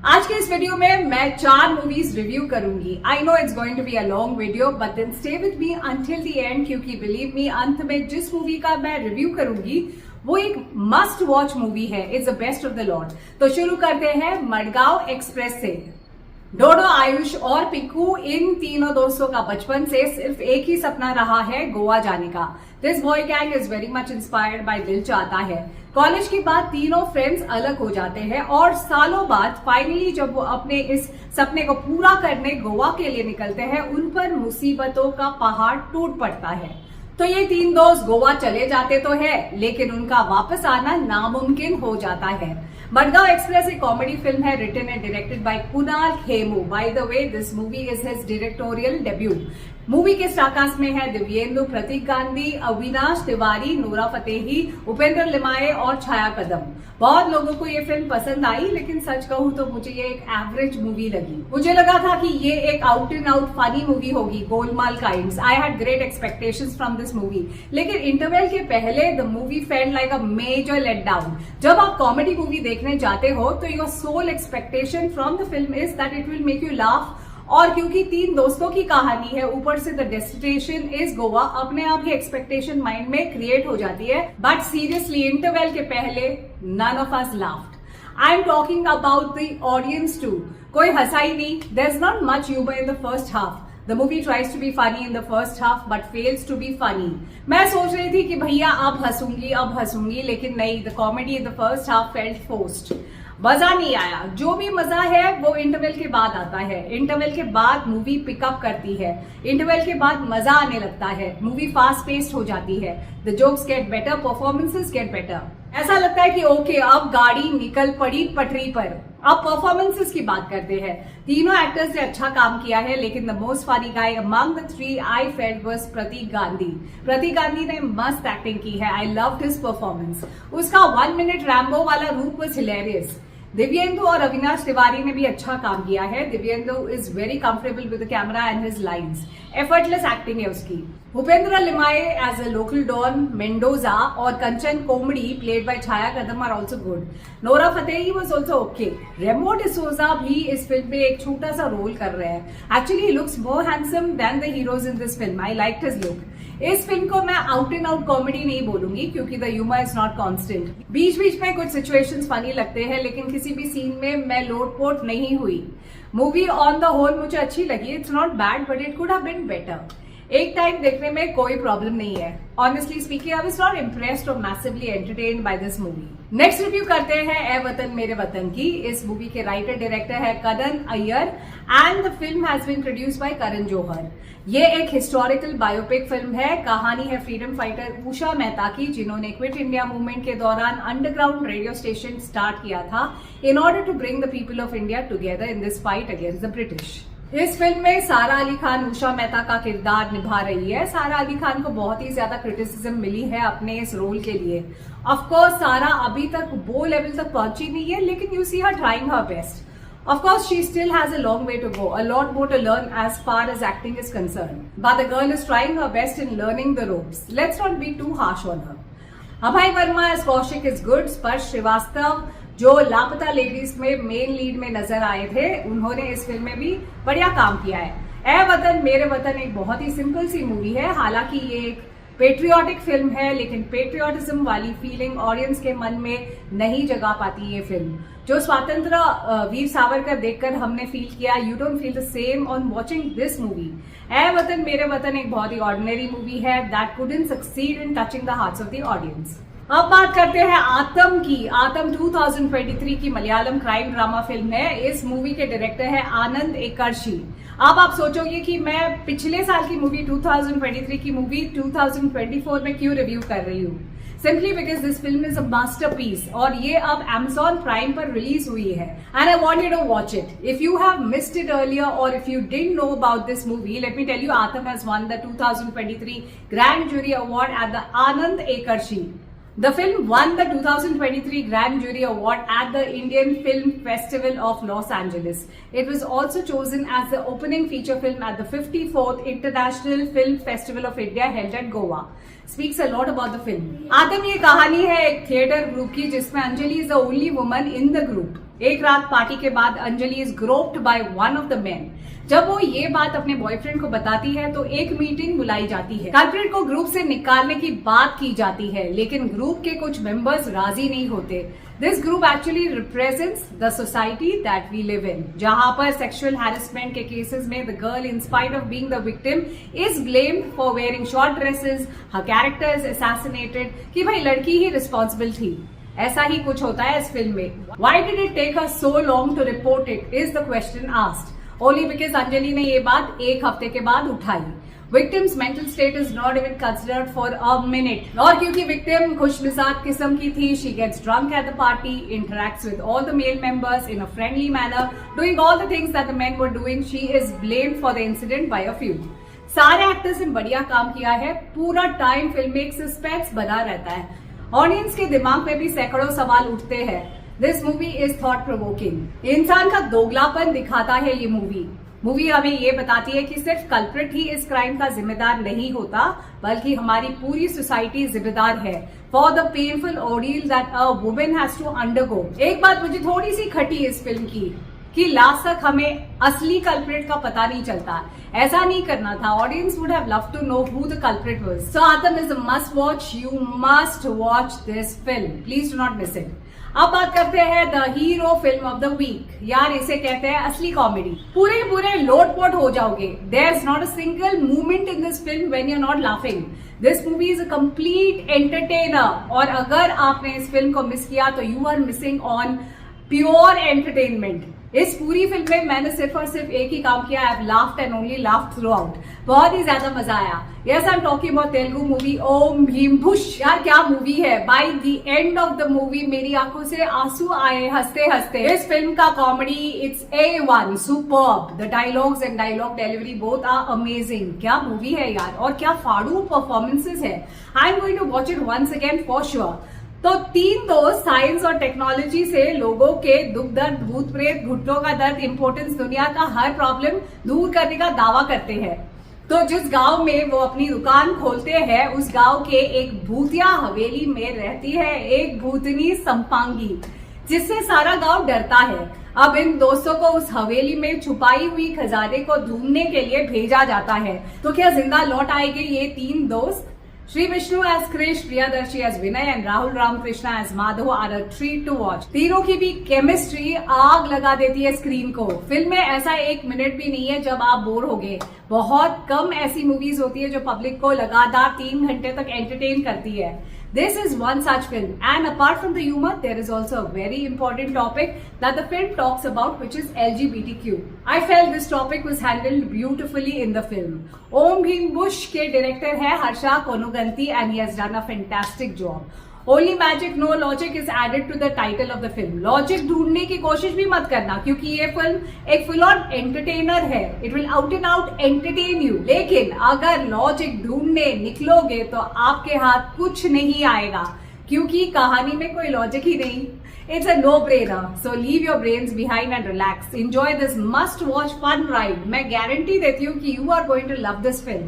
आज के इस वीडियो में मैं 4 मूवीज रिव्यू करूंगी। I know it's going to be a long video but then stay with me until the end, क्योंकि बिलीव मी अंत में जिस मूवी का मैं रिव्यू करूंगी वो एक मस्ट वॉच मूवी है। It's the best of the lot. तो शुरू करते हैं मडगांव एक्सप्रेस से। डोडो, आयुष और पिक्कू, इन तीनों दोस्तों का बचपन से सिर्फ एक ही सपना रहा है, गोवा जाने का। This boy gang is very much inspired by दिल चाहता है। कॉलेज के बाद तीनों फ्रेंड्स अलग हो जाते हैं और सालों बाद फाइनली जब वो अपने इस सपने को पूरा करने गोवा के लिए निकलते हैं, उन पर मुसीबतों का पहाड़ टूट पड़ता है। तो ये 3 दोस्त गोवा चले जाते तो है, लेकिन उनका वापस आना नामुमकिन हो जाता है। मडगांव एक्सप्रेस एक कॉमेडी फिल्म है, written and directed by Kunal Khemu. By the way this movie is his directorial debut. Movie के स्टारकास्ट में है दिव्येंदु, प्रतीक गांधी, अविनाश तिवारी, नूरा फतेही, उपेंद्र लिमाये और छाया कदम। बहुत लोगों को ये फिल्म पसंद आई, लेकिन सच कहूं तो मुझे ये एक एवरेज मूवी लगी। मुझे लगा था कि ये एक out and out funny movie होगी, Golmaal kinds. I had great expectations from this movie, लेकिन इंटरवल के पहले the movie felt like a major let down. जब आप कॉमेडी मूवी देखने जाते हो तो your sole expectation from the film is that it will make you laugh, और क्योंकि 3 दोस्तों की कहानी है, ऊपर से द डेस्टिनेशन इज गोवा, अपने आप ही एक्सपेक्टेशन माइंड में क्रिएट हो जाती है। बट सीरियसली इंटरवल के पहले none of us laughed. I am talking about the audience too. कोई हंसा ही नहीं। There is not much humour in the first half. The movie tries to be funny in the first half but fails to be funny. मैं सोच रही थी कि भैया अब हंसूंगी, लेकिन नहीं, the comedy in the first half felt forced. मजा नहीं आया। जो भी मजा है वो इंटरवल के बाद आता है। इंटरवल के बाद मूवी पिकअप करती है। इंटरवल के बाद मजा आने लगता है। मूवी फास्ट पेस्ड हो जाती है। The jokes get better, performances get better. ऐसा लगता है कि ओके, अब गाड़ी निकल पड़ी पटरी पर। अब परफॉर्मेंसेस की बात करते हैं। तीनों एक्टर्स ने अच्छा काम किया है, लेकिन the most funny guy among the 3 I felt was Pratik Gandhi. Pratik Gandhi ने मस्त एक्टिंग की है। I loved his performance. उसका 1 मिनट रैम्बो वाला रूप वाज हिलेरियस। दिव्येंदु और अविनाश तिवारी ने भी अच्छा काम किया है। Divyendu is very comfortable with the camera and his lines. Effortless acting है उसकी। Upendra Limaye as a local don Mendoza और Kanchan Komdi played by Chhaya Kadam are also good. Nora Fatehi was also okay. Remo D'Souza भी इस फिल्म में एक छोटा सा रोल कर रहे हैं। Actually he looks more handsome than the heroes in this film. I liked his look. इस फिल्म को मैं आउट एंड आउट कॉमेडी नहीं बोलूंगी, क्योंकि the humour is not constant. बीच बीच में कुछ सिचुएशंस फनी लगते हैं, लेकिन किसी भी सीन में मैं लोटपोट नहीं हुई। मूवी ऑन द होल मुझे अच्छी लगी। It's not bad but it could have been better. एक टाइम देखने में कोई प्रॉब्लम नहीं है। Honestly speaking, I was not impressed और massively entertained by this movie. Next review करते हैं ए वतन मेरे वतन की। इस मूवी के राइटर डायरेक्टर है Kannan Iyer and the film has been produced by Karan Johar. ये एक हिस्टोरिकल बायोपिक फिल्म है। कहानी है फ्रीडम फाइटर उषा मेहता की, जिन्होंने क्विट इंडिया मूवमेंट के दौरान अंडरग्राउंड रेडियो स्टेशन स्टार्ट किया था in order to bring the people of India together in this fight against the British. इस फिल्म में सारा अली खान उषा मेहता का किरदार निभा रही है। सारा अली खान को बहुत ही ज्यादा क्रिटिसिज्म मिली है अपने इस रोल के लिए। ऑफ कोर्स सारा अभी तक वो लेवल तक पहुंची नहीं है, लेकिन you see her trying her best. Of course, she still has a long way to go, a lot more to learn as far as acting is concerned. But the girl is trying her best in learning the ropes. Let's not be too harsh on her. Abhay Verma as Kaushik is good. स्पर्श श्रीवास्तव, जो लापता ladies में main lead में नजर आए थे, उन्होंने इस फिल्म में भी बढ़िया काम किया है। ए वतन मेरे वतन एक बहुत ही सिंपल सी मूवी है। हालांकि ये एक पेट्रियाटिक फिल्म है, लेकिन पेट्रियाटिज्म वाली फीलिंग ऑडियंस के मन में नहीं जगा पाती ये फिल्म। जो स्वातंत्र वीर सावरकर देखकर हमने फील किया, you don't feel the same on watching this movie. Ae Watan Mere Watan एक बहुत ही ऑर्डिनरी मूवी है that couldn't succeed in touching the hearts of the audience. अब बात करते हैं आतम की। आतम 2023 की मलयालम क्राइम ड्रामा फिल्म है। इस मूवी के डायरेक्टर है आनंद एकर्षि। अब आप सोचोगे कि मैं पिछले साल की मूवी 2023 की मूवी 2024 में क्यों रिव्यू कर रही हूँ। Simply because this film is a masterpiece और ये अब Amazon प्राइम पर रिलीज हुई है and I want you to watch it. If you have missed it earlier और if you didn't know about this movie, let me tell you, Aattam has won the 2023 grand jury award at the Anand Ekarshi. The film won the 2023 Grand Jury Award at the Indian Film Festival of Los Angeles. It was also chosen as the opening feature film at the 54th International Film Festival of India held at Goa. Speaks a lot about the film. आतम ये कहानी है एक theatre group की, जिसमें Anjali is the only woman in the group. एक रात party के बाद Anjali is grouped by one of the main. जब वो ये बात अपने बॉयफ्रेंड को बताती है तो एक मीटिंग बुलाई जाती है। कल्प्रिट को ग्रुप से निकालने की बात की जाती है, लेकिन ग्रुप के कुछ मेंबर्स राजी नहीं होते। This group actually represents the society that we live in, जहां पर सेक्सुअल हैरेसमेंट के केसेस में the girl in spite of being the victim is blamed for wearing short dresses, her character is assassinated कि भाई लड़की ही responsible थी। ऐसा ही कुछ होता है इस फिल्म में। Why did it take her so long to report it is the question asked. Only because Anjali ने ये बात एक हफ्ते के बाद उठाई। Victim's mental state is not even considered for a minute. और क्योंकि victim खुशमिजाज किस्म की थी, she gets drunk at the party, interacts with all the male members in a friendly manner, doing all the things that the men were doing. She is blamed for the incident by a few. सारे actors ने बढ़िया काम किया है। पूरा time film में एक suspense बना रहता है। ऑडियंस के दिमाग में भी सैकड़ों सवाल उठते हैं। This movie is thought provoking. इंसान का दोगलापन दिखाता है ये मूवी हमें ये बताती है कि सिर्फ कल्प्रिट ही इस क्राइम का जिम्मेदार नहीं होता, बल्कि हमारी पूरी सोसाइटी जिम्मेदार है for the painful ordeal that a woman has to undergo. एक बात मुझे थोड़ी सी खटी इस फिल्म की कि लास्ट तक हमें असली कल्प्रिट का पता नहीं चलता। ऐसा नहीं करना था। Audience would have loved to know who the culprit was. So Aattam is a must watch. You must watch this film, please do not miss it. अब बात करते हैं the hero film of the week. यार इसे कहते हैं असली comedy. पूरे लोटपोट हो जाओगे। There is not a single moment in this film when you are not laughing. This movie is a complete entertainer, और अगर आपने इस फिल्म को मिस किया तो you are missing on pure entertainment. इस पूरी फिल्म में मैंने सिर्फ और सिर्फ एक ही काम किया, I have laughed and only laughed throughout. बहुत ही ज्यादा मजा आया। Yes, I am talking about Telugu movie Om Bheem Bush. यार क्या मूवी है। By the end of the movie मेरी आंखों से आंसू आए हंसते हंसते। इस फिल्म का comedy it's A1, superb. The dialogues and dialogue delivery both are amazing. क्या मूवी है यार, और क्या फाड़ू परफॉर्मेंसेज है। I am going to watch it once again for sure. तो तीन दोस्त साइंस और टेक्नोलॉजी से लोगों के दुख दर्द, भूत प्रेत, घुटनों का दर्द, इंपॉर्टेंस, दुनिया का हर प्रॉब्लम दूर करने का दावा करते हैं। तो जिस गांव में वो अपनी दुकान खोलते हैं, उस गांव के एक भूतिया हवेली में रहती है एक भूतनी संपांगी, जिससे सारा गांव डरता है। अब इन दोस्तों को उस हवेली में छुपाई हुई खजाने को ढूंढने के लिए भेजा जाता है। तो क्या जिंदा लौट आएंगे ये तीन दोस्त? Sri Vishnu as Krish, Priyadarshi as Vinay and Rahul Ramakrishna as Madhav are a treat to watch. तीनों की भी केमिस्ट्री आग लगा देती है स्क्रीन को। फिल्म में ऐसा एक मिनट भी नहीं है जब आप बोर होगे। बहुत कम ऐसी मूवीज होती है जो पब्लिक को लगातार 3 घंटे तक एंटरटेन करती है। This is one such film, and apart from the humor, there is also a very important topic that the film talks about, which is LGBTQ. I felt this topic was handled beautifully in the film. Om Bhim Bush के director है Harsha कोनुगंती, and he has done a fantastic job. Only magic, no logic is added to the title of the film. Logic ढूंढने की कोशिश भी मत करना, क्योंकि ये फिल्म एक फुल ऑन एंटरटेनर है। It will out and out entertain you. लेकिन अगर लॉजिक ढूंढने निकलोगे तो आपके हाथ कुछ नहीं आएगा, क्योंकि कहानी में कोई लॉजिक ही नहीं। It's a no-brainer. So leave your brains behind and relax. Enjoy this must-watch fun ride. मैं गारंटी देती हूँ कि you are going to love this film.